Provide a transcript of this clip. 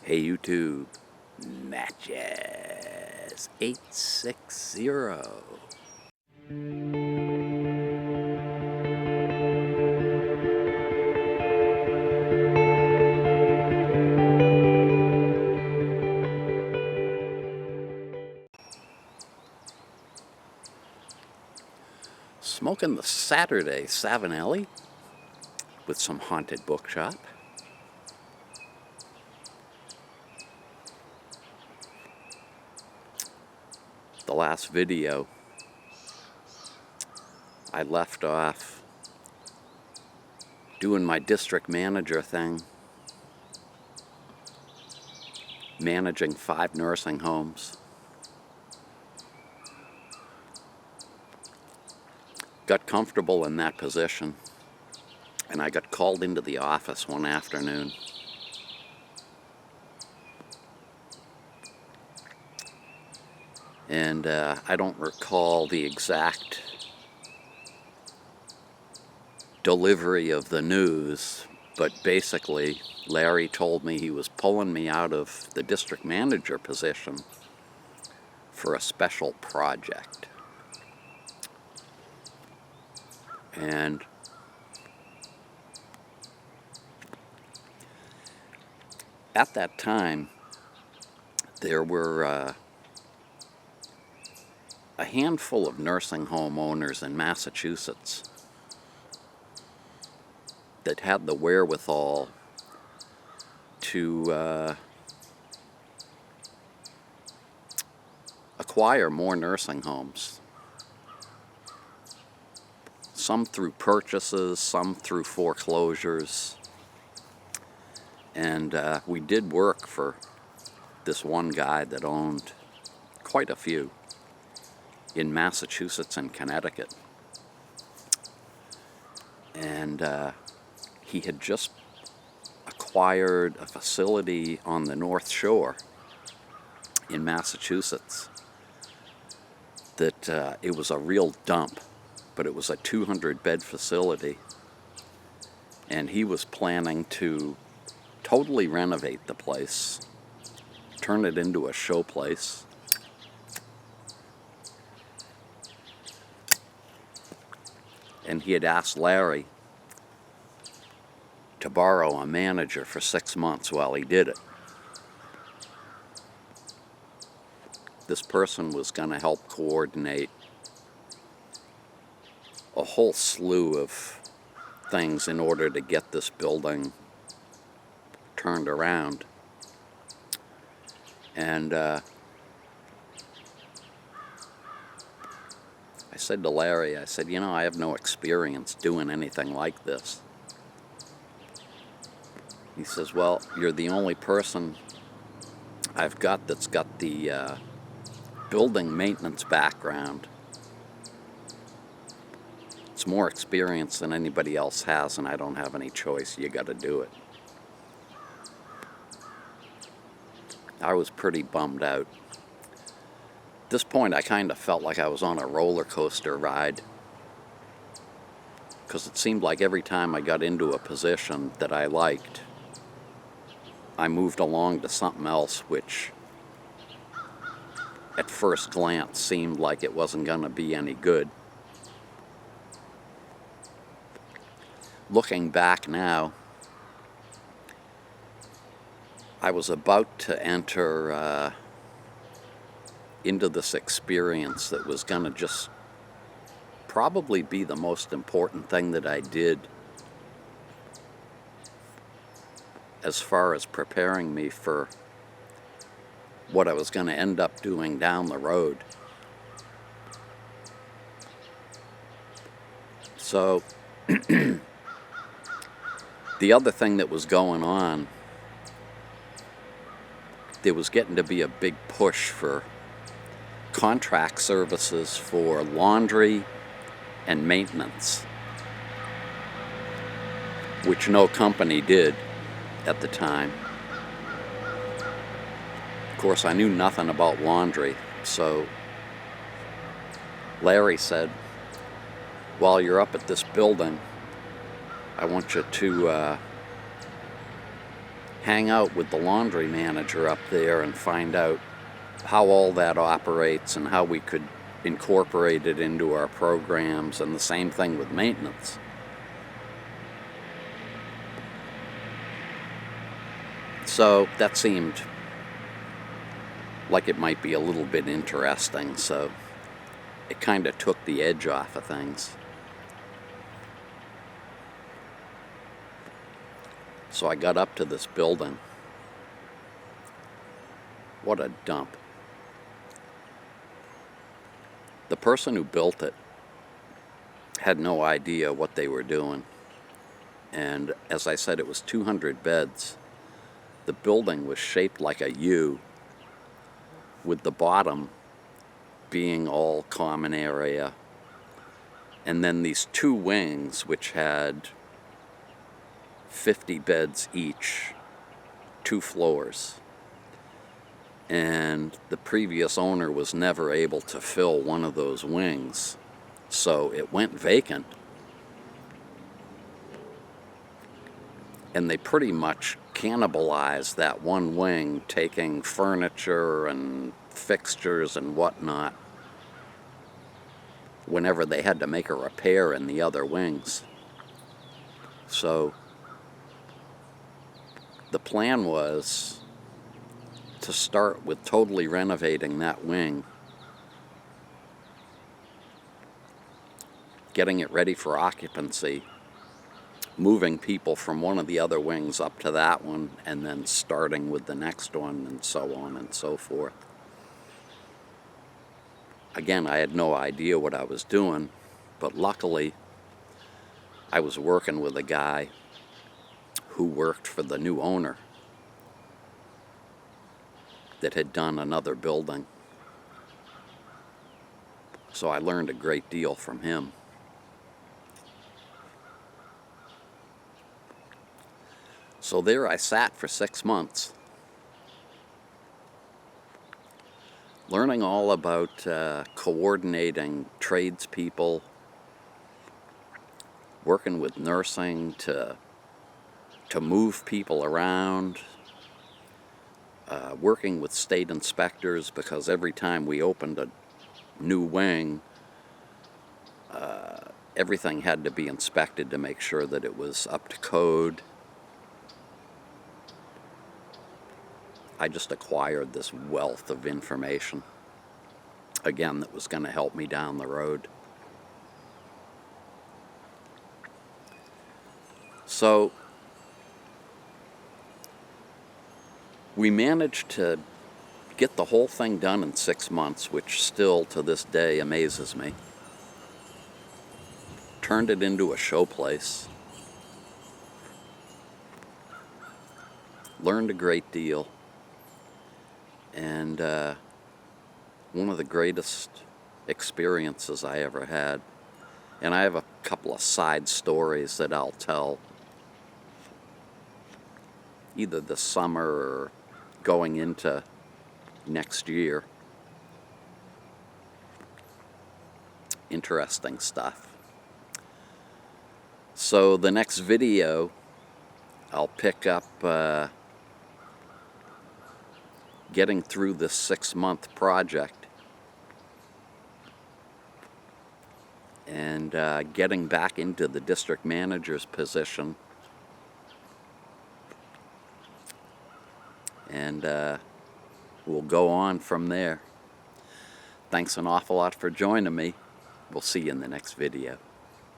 Hey YouTube, Matches 860. Smoking the Saturday Savinelli with some Haunted Bookshop. The last video, I left off doing my district manager thing, managing 5 nursing homes. Got comfortable in that position, and I got called into the office one afternoon. And I don't recall the exact delivery of the news, but basically Larry told me he was pulling me out of the district manager position for a special project. And at that time, there were a handful of nursing home owners in Massachusetts that had the wherewithal to acquire more nursing homes. Some through purchases, some through foreclosures. And we did work for this one guy that owned quite a few in Massachusetts and Connecticut. And he had just acquired a facility on the North Shore in Massachusetts that it was a real dump, but it was a 200-bed facility. And he was planning to totally renovate the place, turn it into a show place. And he had asked Larry to borrow a manager for 6 months while he did it. This person was going to help coordinate a whole slew of things in order to get this building turned around. And I said to Larry, I said, you know, I have no experience doing anything like this. He says, well, you're the only person I've got that's got the building maintenance background. It's more experience than anybody else has, and I don't have any choice. You got to do it. I was pretty bummed out. At this point, I kind of felt like I was on a roller coaster ride, because it seemed like every time I got into a position that I liked, I moved along to something else, which at first glance seemed like it wasn't going to be any good. Looking back now, I was about to enter into this experience that was going to just probably be the most important thing that I did as far as preparing me for what I was going to end up doing down the road. So the other thing that was going on, there was getting to be a big push for contract services for laundry and maintenance, which no company did at the time. Of course, I knew nothing about laundry, so Larry said, while you're up at this building, I want you to hang out with the laundry manager up there and find out how all that operates and how we could incorporate it into our programs, and the same thing with maintenance. So that seemed like it might be a little bit interesting, so it kind of took the edge off of things. So I got up to this building. What a dump. The person who built it had no idea what they were doing. And as I said, it was 200 beds. The building was shaped like a U, with the bottom being all common area. And then these two wings, which had 50 beds each, 2 floors. And the previous owner was never able to fill one of those wings, so it went vacant. And they pretty much cannibalized that one wing, taking furniture and fixtures and whatnot whenever they had to make a repair in the other wings. So the plan was to start with totally renovating that wing, getting it ready for occupancy, moving people from one of the other wings up to that one, and then starting with the next one, and so on and so forth. Again, I had no idea what I was doing, but luckily I was working with a guy who worked for the new owner that had done another building. So I learned a great deal from him. So there I sat for 6 months, learning all about coordinating tradespeople, working with nursing to move people around, working with state inspectors, because every time we opened a new wing, everything had to be inspected to make sure that it was up to code. I just acquired this wealth of information, again, that was going to help me down the road. So we managed to get the whole thing done in 6 months, which still to this day amazes me. Turned it into a showplace. Learned a great deal. And one of the greatest experiences I ever had. And I have a couple of side stories that I'll tell either this summer or going into next year. Interesting stuff. So the next video, I'll pick up getting through this 6-month project and getting back into the district manager's position, and we'll go on from there. Thanks an awful lot for joining me. We'll see you in the next video.